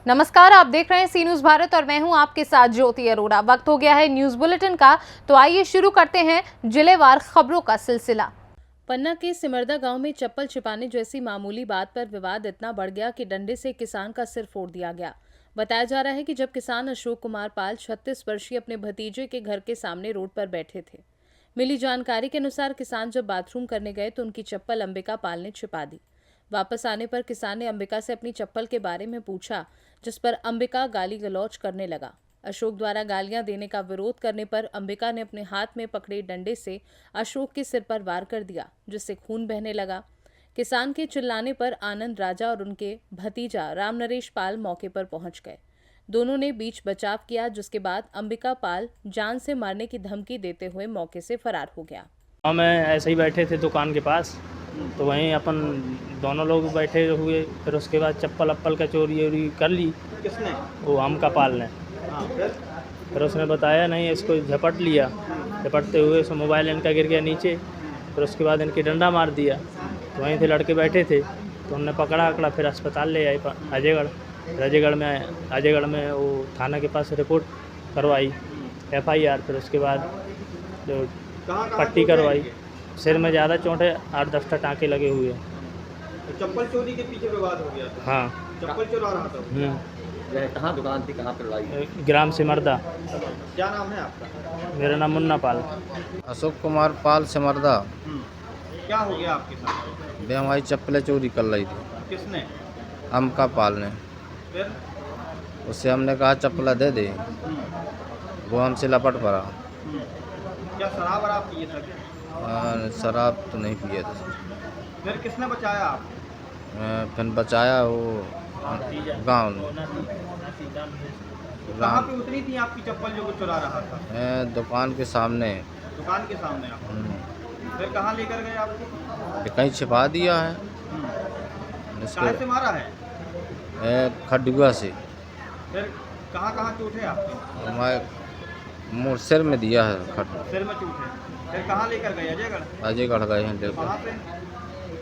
नमस्कार, आप देख रहे हैं सी न्यूज भारत और मैं हूं आपके साथ ज्योति अरोड़ा। वक्त हो गया है न्यूज बुलेटिन का, तो आइए शुरू करते हैं जिलेवार खबरों का सिलसिला। पन्ना के सिमरदा गांव में चप्पल छिपाने जैसी मामूली बात पर विवाद इतना बढ़ गया कि डंडे से किसान का सिर फोड़ दिया गया। बताया जा रहा है कि जब किसान अशोक कुमार पाल 36 वर्षीय अपने भतीजे के घर के सामने रोड पर बैठे थे, मिली जानकारी के अनुसार किसान जब बाथरूम करने गए तो उनकी चप्पल अंबिका पाल ने छिपा दी। वापस आने पर किसान ने अंबिका से अपनी चप्पल के बारे में पूछा, जिस पर अंबिका गाली गलौज करने लगा। अशोक द्वारा गालियां देने का विरोध करने पर अंबिका ने अपने हाथ में पकड़े डंडे से अशोक के सिर पर वार कर दिया, जिससे खून बहने लगा। किसान के चिल्लाने पर आनंद राजा और उनके भतीजा राम नरेश पाल मौके पर पहुंच गए। दोनों ने बीच बचाव किया, जिसके बाद अंबिका पाल जान से मारने की धमकी देते हुए मौके से फरार हो गया। हम ऐसे ही बैठे थे दुकान के पास, तो वहीं अपन दोनों लोग बैठे हुए। फिर उसके बाद चप्पल अप्पल का चोरी वोरी कर ली। किसने? वो हमका पाल ने। हाँ, फिर उसने बताया नहीं, इसको झपट लिया। झपटते हुए उसका मोबाइल इनका गिर गया नीचे। फिर उसके बाद इनकी डंडा मार दिया। तो वहीं थे लड़के बैठे थे, तो उनने पकड़ा फिर अस्पताल ले आए अजयगढ़ में वो थाना के पास रिपोर्ट करवाई, FIR। फिर उसके बाद जो पट्टी करवाई। सिर में ज़्यादा चोट है, 8-10 टाँके लगे हुए हैं। तो चप्पल चोरी के पीछे विवाद हो गया था। हाँ। चप्पल चुरा रहा था। कहाँ दुकान थी, कहाँ पर लाई? ग्राम सिमरदा। क्या नाम है आपका? मेरा नाम मुन्ना पाल। अशोक कुमार पाल सिमरदा। क्या हो गया आपके साथ? वे हमारी चप्पलें चोरी कर ली थी। किसने? अमका पाल ने। फिर? उससे हमने कहा चप्पल दे दे, वो हमसे लपट पड़ा। क्या शराब वराब पिए थे? शराब तो नहीं पिए थे। फिर किसने बचाया आप? फिर बचाया वो गाँव ने। कहाँ पे उतरी थी आपकी चप्पल जो वो चुरा रहा था? दुकान के सामने। दुकान के सामने आप? फिर कहाँ लेकर गए आपको? ये कहीं छिपा दिया है। कहाँ से मारा है? खडुआ से। फिर कहाँ चोट है आपके? हमारे मुँह सिर में दिया है खड। सिर में चोट है। फिर कहाँ लेकर गए? अजयगढ़ गए हैं लेकर। वहाँ पे?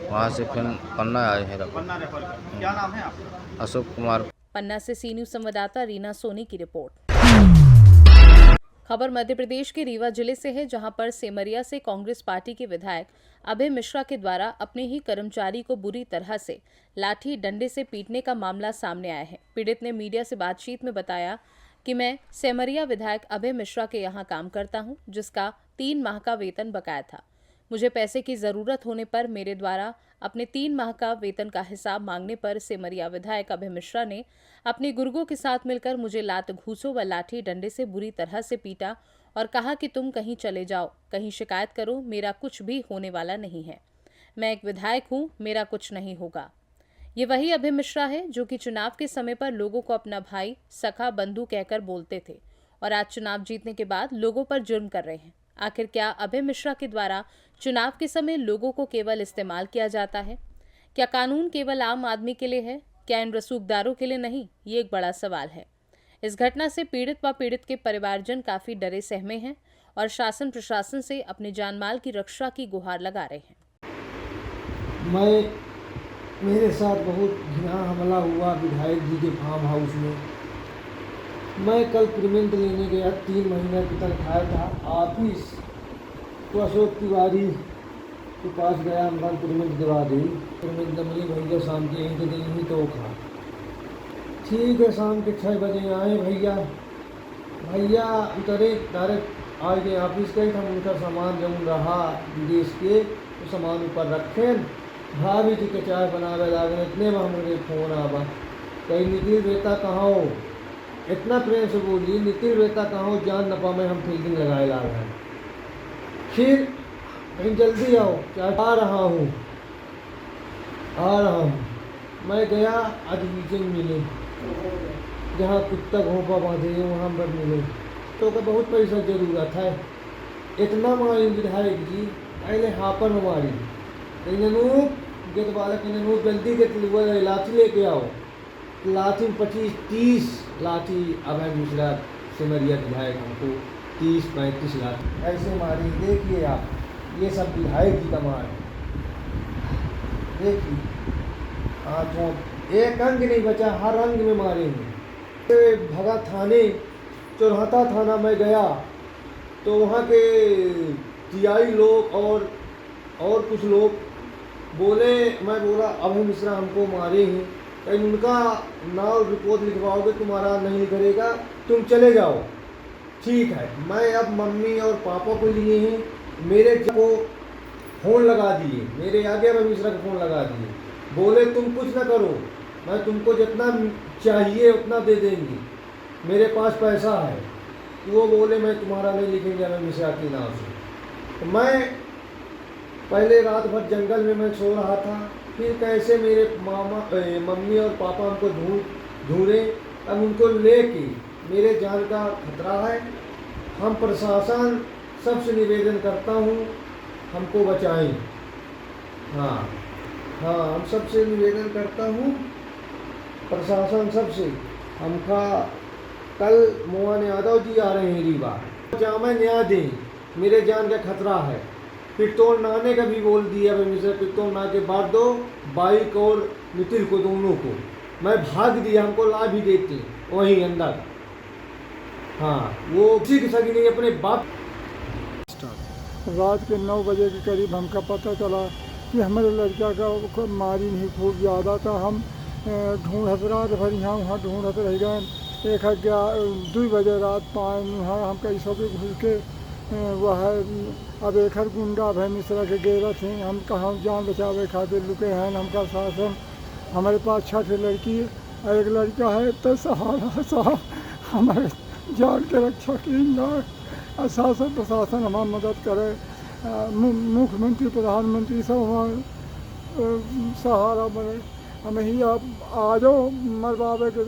वहाँ से फिर पन्ना आए हैं। पन्ना रेफर कर। क्या नाम है आपका? अशोक कुमार। पन्ना से सी न्यूज संवाददाता रीना सोनी की रिपोर्ट। खबर मध्य प्रदेश के रीवा जिले से है, जहां पर सेमरिया से कांग्रेस पार्टी के विधायक अभय मिश्रा के द्वारा अपने ही कर्मचारी को बुरी तरह से लाठी डंडे से पीटने का मामला सामने आया है। पीड़ित ने मीडिया से बातचीत में बताया कि मैं सेमरिया विधायक अभय मिश्रा के यहाँ काम करता हूँ, जिसका 3 माह का वेतन बकाया था। मुझे पैसे की जरूरत होने पर मेरे द्वारा अपने 3 माह का वेतन का हिसाब मांगने पर सेमरिया विधायक अभय मिश्रा ने अपने गुर्गों के साथ मिलकर मुझे लात घूसों व लाठी डंडे से बुरी तरह से पीटा और कहा कि तुम कहीं चले जाओ, कहीं शिकायत करो, मेरा कुछ भी होने वाला नहीं है। मैं एक विधायक हूँ, मेरा कुछ नहीं होगा। ये वही अभय मिश्रा है जो कि चुनाव के समय पर लोगों को अपना भाई, सखा, बंधु कहकर बोलते थे और आज चुनाव जीतने के बाद लोगों पर जुर्म कर रहे हैं। आखिर क्या अभय मिश्रा के द्वारा चुनाव के समय लोगों को केवल इस्तेमाल किया जाता है? क्या कानून केवल आम आदमी के लिए है? क्या इन रसूखदारों के लिए नहीं? ये एक बड़ा सवाल है। इस घटना से पीड़ित व पीड़ित के परिवारजन काफी डरे सहमे हैं और शासन प्रशासन से अपने जानमाल की रक्षा की गुहार लगा रहे हैं। मेरे साथ बहुत घिना हमला हुआ विधायक जी के फार्म हाउस में। मैं कल पेमेंट लेने गया, 3 महीने की तनख्वाह था। ऑफिस तो अशोक तिवारी के पास गया, हमका पेमेंट दिवा दी। पेमेंट दमली भैया शाम के 1 दिन ही तो खा। ठीक है, शाम के 6 बजे आए भैया उतरे, डायरेक्ट आज गए ऑफिस गए। हम उनका सामान जब रहा विदेश के तो सामान ऊपर रखें। भाभी जी के चाय बनावे लागे, इतने में मुझे फ़ोन आवा, कहीं निखिल बेटा कहाँ हो? इतना प्रेम से बोली, निखिल बेटा कहाँ हो? जान न पावे हम फील्डिंग लगाए ला रहे हैं। फिर कहीं जल्दी आओ, क्या आ रहा हूँ। मैं गया, आज वीकेंड मिले, जहाँ कुत्ता घोंपा बांधे वहाँ पर मिले। तो का बहुत पैसा जरूरत है। इतना मारी विधायक जी, पहले हापर मारी, गेट वाला के जल्दी के लाठी लेके आओ। लाठी 25-30 लाठी अभय मिश्रा सिमरिया विधायक हमको 30-35 लाठी ऐसे मारी। देखिए आप, ये सब विधायक की कमाल है। देखिए आज जो एक अंग नहीं बचा, हर अंग में मारेंगे। भगा थाने, चौराहा थाना में गया तो वहाँ के टीआई लोग और कुछ लोग बोले, मैं बोला अभय मिश्रा हमको मारे हैं, कहीं उनका नाम रिपोर्ट लिखवाओगे, तुम्हारा नहीं करेगा, तुम चले जाओ। ठीक है, मैं अब मम्मी और पापा को लिए हैं, मेरे को फ़ोन लगा दिए, मेरे आगे अभय मिश्रा को फ़ोन लगा दिए, बोले तुम कुछ ना करो, मैं तुमको जितना चाहिए उतना दे देंगी, मेरे पास पैसा है। वो बोले मैं तुम्हारा नहीं लिखेंगे अभय मिश्रा के नाम से। तो मैं पहले रात भर जंगल में मैं सो रहा था, फिर कैसे मेरे मम्मी और पापा हमको ढूंढे, अब उनको लेके मेरे जान का खतरा है। हम प्रशासन सबसे निवेदन करता हूँ हमको बचाएं। हाँ, हम सबसे निवेदन करता हूँ प्रशासन सबसे, हमका कल मोहन यादव जी आ रहे हैं रीवा, जामा न्याय दें, मेरे जान का खतरा है। पिस्तौल नाने का भी बोल दिया अभय मिश्रा, पिस्तौल ना के बाद दो बाइक और नितिन को, दोनों को। मैं भाग दिया, हमको ला भी देते वहीं अंदर। हाँ, वो किसी की सगी नहीं, अपने बाप। रात के 9 बजे के करीब हमका पता चला कि हमारे लड़का का मारी नहीं खूब ज़्यादा था। हम ढूंढत रात भर यहाँ वहाँ ढूंढत रह गए। 2 बजे रात 5 वहाँ हम कैसों के घुस के वह अब एक गुंडा अभय मिश्रा के गेरा थे। हम कहाँ जान बचावे खातिर लुके हैं। हमका शासन, हमारे पास 6 लड़की और एक लड़का है, तो सहारा साहब हमारे जान के रक्षा की जाए। शासन प्रशासन हमारी मदद करे, मुख्यमंत्री प्रधानमंत्री सब हमारे सहारा बने। हमें ही आप आ जाओ, मरवावे के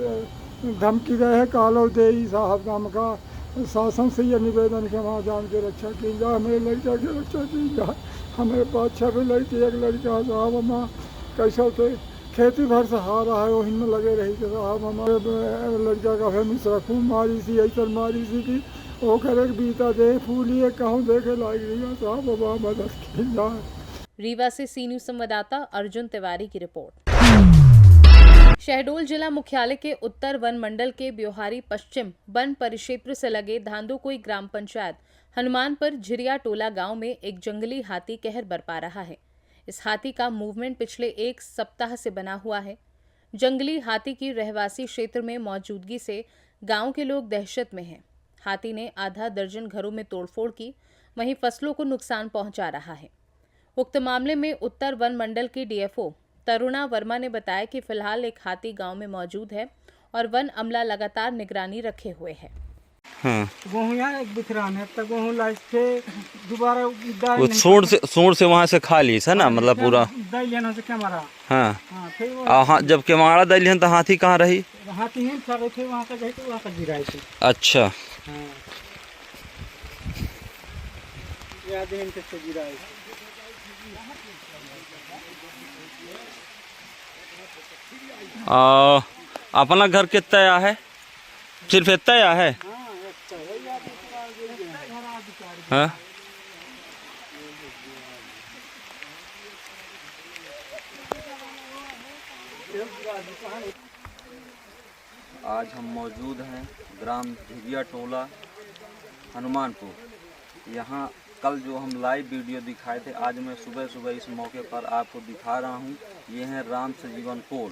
धमकी गए है कालो दे साहब का। हमका शासन से ये निवेदन के वहाँ जान के रक्षा की जाए, हमारे लड़का की रक्षा की जाए। हमारे पास 6 लड़की एक लड़का साहब, हम कैसे थे खेती भर सहारा है, वही में लगे रही थे साहब। हमारे लड़का का अभय मिश्रा खूब मारी सी, ऐसा मारी सी कि वो करे बीता दे फूलिए कहूँ देखे लाग रही साहब, बाबा मदद की जाए। रीवा से सी न्यूज संवाददाता अर्जुन तिवारी की रिपोर्ट। शहडोल जिला मुख्यालय के उत्तर वन मंडल के ब्योहारी पश्चिम वन परिक्षेत्र से लगे धांधोकुई ग्राम पंचायत हनुमानपुर झिरिया टोला गांव में एक जंगली हाथी कहर बरपा रहा है। इस हाथी का मूवमेंट पिछले 1 सप्ताह से बना हुआ है। जंगली हाथी की रहवासी क्षेत्र में मौजूदगी से गांव के लोग दहशत में हैं। हाथी ने आधा दर्जन घरों में तोड़फोड़ की, वहीं फसलों को नुकसान पहुंचा रहा है। उक्त मामले में उत्तर वन मंडल की डीएफओ तरुणा वर्मा ने बताया कि फिलहाल एक हाथी गांव में मौजूद है और वन अमला लगातार निगरानी रखे हुए है। गेहूँ यहाँ एक बिखरान है, तब गेहूँ लाइट से दोबारा वो सूंड से वहाँ से खा ली है ना, मतलब पूरा दलियन से कैमरा। हाँ, जब केमाड़ा दलियन तो हाथी कहाँ रही? हाथी ही कर रहे थे, वहाँ का गए थे, वहाँ का गिराए थे। अच्छा, गिराए। अपना घर कितना है? सिर्फ इतना है? हाँ, आज हम मौजूद हैं ग्राम झिरिया टोला हनुमानपुर। यहाँ कल जो हम लाइव वीडियो दिखाए थे, आज मैं सुबह सुबह इस मौके पर आपको दिखा रहा हूँ। ये हैं राम सजीवन कोल।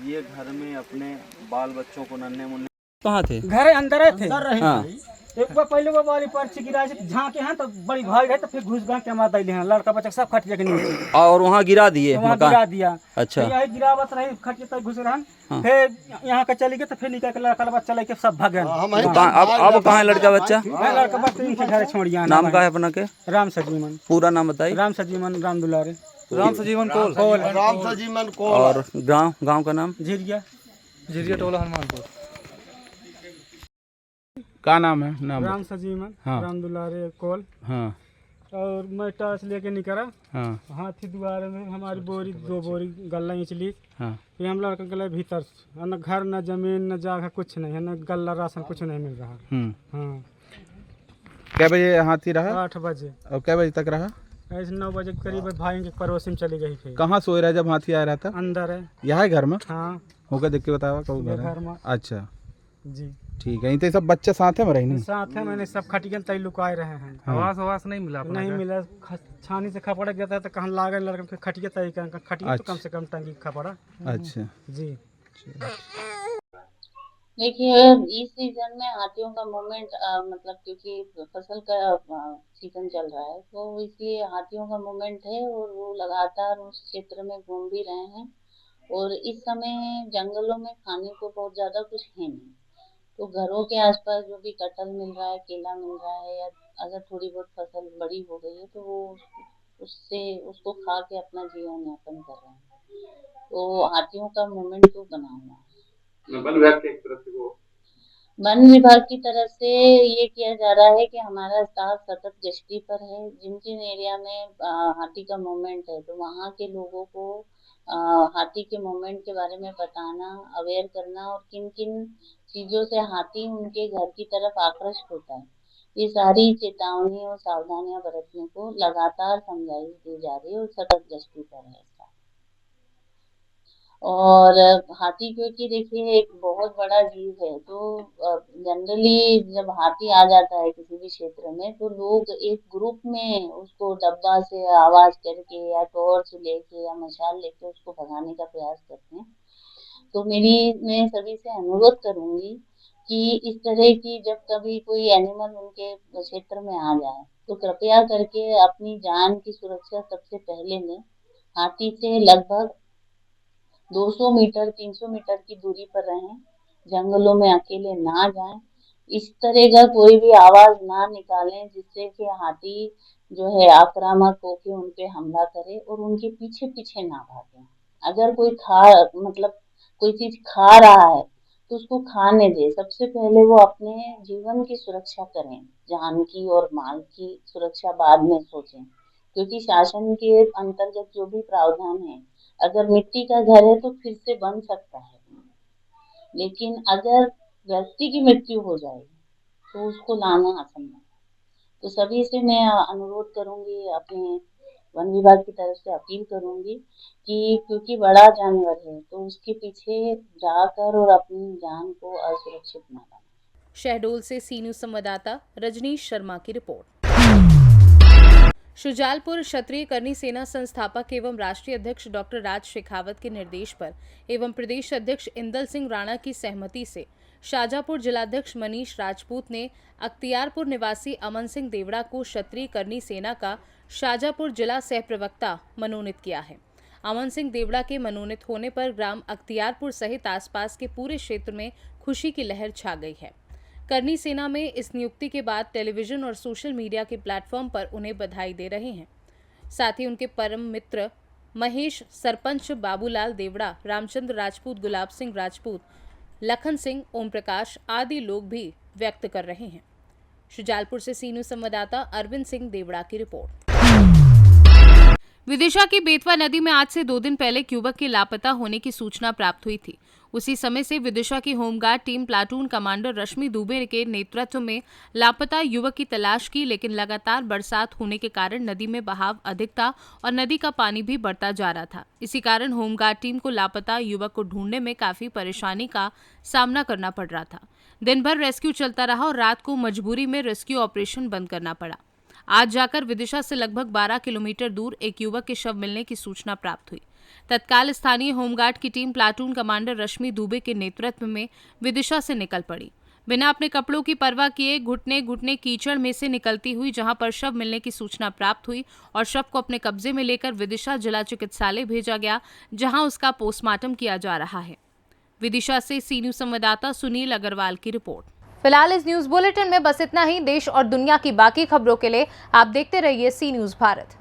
ये घर में अपने बाल बच्चों को नन्हे मुन्ने कहाँ थे? घर अंदर थे। हाँ। एक बार पहले वो वाली पर्ची गिरा झाँके हैं तो बड़ी भाई गए, तो फिर घुस गए के मार दिए हैं, लड़का बच्चा सब खटिया के नीचे और वहाँ गिरा दिए। वहाँ गिरा दिया। अच्छा, यही गिरावत रही, खटिया तक घुस रहा। फिर यहाँ का चली गए तो फिर निकल के लड़का बच्चा लेके सब भागे। अब कहाँ है लड़का बच्चा? लड़का बच्चा इनके घर छोड़िया। नाम का है अपना के? राम सजीवन। पूरा नाम बताइए। राम सजीवन राम दुलारे। राम सजीवन कोल। राम सजीवन कोल। और गांव का नाम? झिरिया टोला हनुमानपुर। क्या नाम है? नाम राम सजीवन। हाँ। राम दुलारे कोल। हाँ। और मैं टॉर्च लेके निकला। हाँ। हाथी द्वारे में हमारी बोरी 2 बोरी गल्ला चली। हाँ। फिर हम लड़का गए भीतर, न घर न जमीन न जगह कुछ नहीं है, न गल्ला राशन कुछ नहीं मिल रहा। हाँ। कै बजे हाथी रहा? 8 बजे। और कै बजे तक रहा? ऐसे 9 बजे के करीब भाई के पड़ोसी में चली गई फिर। कहाँ सोए रहा जब हाथी आ रहा था? अंदर है। यहाँ है घर में? हाँ होकर देख के बतावा कब ये घर है? घर में। अच्छा जी ठीक है। तो सब बच्चे साथ में रही नहीं? साथ है, मैंने सब खटिया तय लुकाए रहे हैं। आवास नहीं मिला? नहीं मिला, छानी से खपड़ा गया था तो कहाँ लागे लड़के खटिया तय खटिया तो कम से कम टंगी खपड़ा। अच्छा जी देखिए इस सीजन में हाथियों का मूवमेंट मतलब क्योंकि फसल का सीजन चल रहा है तो इसलिए हाथियों का मूवमेंट है और वो लगातार उस क्षेत्र में घूम भी रहे हैं। और इस समय जंगलों में खाने को बहुत ज़्यादा कुछ है नहीं, तो घरों के आसपास जो भी कटहल मिल रहा है, केला मिल रहा है, या अगर थोड़ी बहुत फसल बड़ी हो गई है तो वो उससे उसको खा के अपना जीवन यापन कर रहे हैं। तो हाथियों का मूवमेंट तो बना हुआ है। वन विभाग की तरफ से ये किया जा रहा है कि हमारा स्टाफ सतत गश्ती पर है। जिन जिन एरिया में हाथी का मूवमेंट है तो वहाँ के लोगों को हाथी के मूवमेंट के बारे में बताना, अवेयर करना और किन किन चीज़ों से हाथी उनके घर की तरफ आकर्षित होता है, ये सारी चेतावनी और सावधानियां बरतने को लगातार समझाइश दी जा रही है और सतत गश्ती पर है। और हाथी क्योंकि देखिए एक बहुत बड़ा जीव है तो जनरली जब हाथी आ जाता है किसी भी क्षेत्र में तो लोग एक ग्रुप में उसको डब्बा से आवाज करके या टॉर्च लेके या मशाल लेके उसको भगाने का प्रयास करते हैं। तो मैं सभी से अनुरोध करूंगी कि इस तरह की जब कभी कोई एनिमल उनके क्षेत्र में आ जाए तो कृपया करके अपनी जान की सुरक्षा सबसे पहले लें। हाथी से लगभग 200 मीटर 300 मीटर की दूरी पर रहें, जंगलों में अकेले ना जाएं, इस तरह का कोई भी आवाज ना निकालें जिससे कि हाथी जो है आक्रामक होकर उन पे हमला करे और उनके पीछे पीछे ना भागे। अगर कोई कोई चीज खा रहा है तो उसको खाने दे। सबसे पहले वो अपने जीवन की सुरक्षा करें, जान की और माल की सुरक्षा बाद में सोचें, क्योंकि शासन के अंतर्गत जो भी प्रावधान है, अगर मिट्टी का घर है तो फिर से बन सकता है, लेकिन अगर व्यक्ति की मृत्यु हो जाएगी तो उसको लाना असंभव। तो सभी से मैं अनुरोध करूंगी, अपने वन विभाग की तरफ से अपील करूंगी कि क्योंकि बड़ा जानवर है तो उसके पीछे जाकर और अपनी जान को असुरक्षित न बनाएं। शहडोल से सी न्यूज संवाददाता रजनीश शर्मा की रिपोर्ट। शुजालपुर क्षत्रिय करनी सेना संस्थापक एवं राष्ट्रीय अध्यक्ष डॉक्टर राज शेखावत के निर्देश पर एवं प्रदेश अध्यक्ष इंदल सिंह राणा की सहमति से शाजापुर जिलाध्यक्ष मनीष राजपूत ने अख्तियारपुर निवासी अमन सिंह देवड़ा को क्षत्रिय करनी सेना का शाजापुर जिला सह प्रवक्ता मनोनीत किया है। अमन सिंह देवड़ा के मनोनीत होने पर ग्राम अख्तियारपुर सहित आसपास के पूरे क्षेत्र में खुशी की लहर छा गई है। करनी सेना में इस नियुक्ति के बाद टेलीविजन और सोशल मीडिया के प्लेटफॉर्म पर उन्हें बधाई दे रहे हैं। साथ ही उनके परम मित्र महेश, सरपंच बाबूलाल देवड़ा, रामचंद्र राजपूत, गुलाब सिंह राजपूत, लखन सिंह, ओम प्रकाश आदि लोग भी व्यक्त कर रहे हैं। शुजालपुर से सी न्यूज संवाददाता अरविंद सिंह देवड़ा की रिपोर्ट। विदिशा की बेतवा नदी में आज से 2 दिन पहले एक युवक के लापता होने की सूचना प्राप्त हुई थी। उसी समय से विदिशा की होमगार्ड टीम प्लाटून कमांडर रश्मि दुबे के नेतृत्व में लापता युवक की तलाश की, लेकिन लगातार बरसात होने के कारण नदी में बहाव अधिक था और नदी का पानी भी बढ़ता जा रहा था। इसी कारण होमगार्ड टीम को लापता युवक को ढूंढने में काफी परेशानी का सामना करना पड़ रहा था। दिन भर रेस्क्यू चलता रहा और रात को मजबूरी में रेस्क्यू ऑपरेशन बंद करना पड़ा। आज जाकर विदिशा से लगभग 12 किलोमीटर दूर एक युवक के शव मिलने की सूचना प्राप्त हुई। तत्काल स्थानीय होमगार्ड की टीम प्लाटून कमांडर रश्मि दुबे के नेतृत्व में विदिशा से निकल पड़ी। बिना अपने कपड़ों की परवाह किए घुटने घुटने कीचड़ में से निकलती हुई जहां पर शव मिलने की सूचना प्राप्त हुई और शव को अपने कब्जे में लेकर विदिशा जिला चिकित्सालय भेजा गया, जहां उसका पोस्टमार्टम किया जा रहा है। विदिशा से सी न्यूज संवाददाता सुनील अग्रवाल की रिपोर्ट। फिलहाल इस न्यूज बुलेटिन में बस इतना ही। देश और दुनिया की बाकी खबरों के लिए आप देखते रहिए सी न्यूज भारत।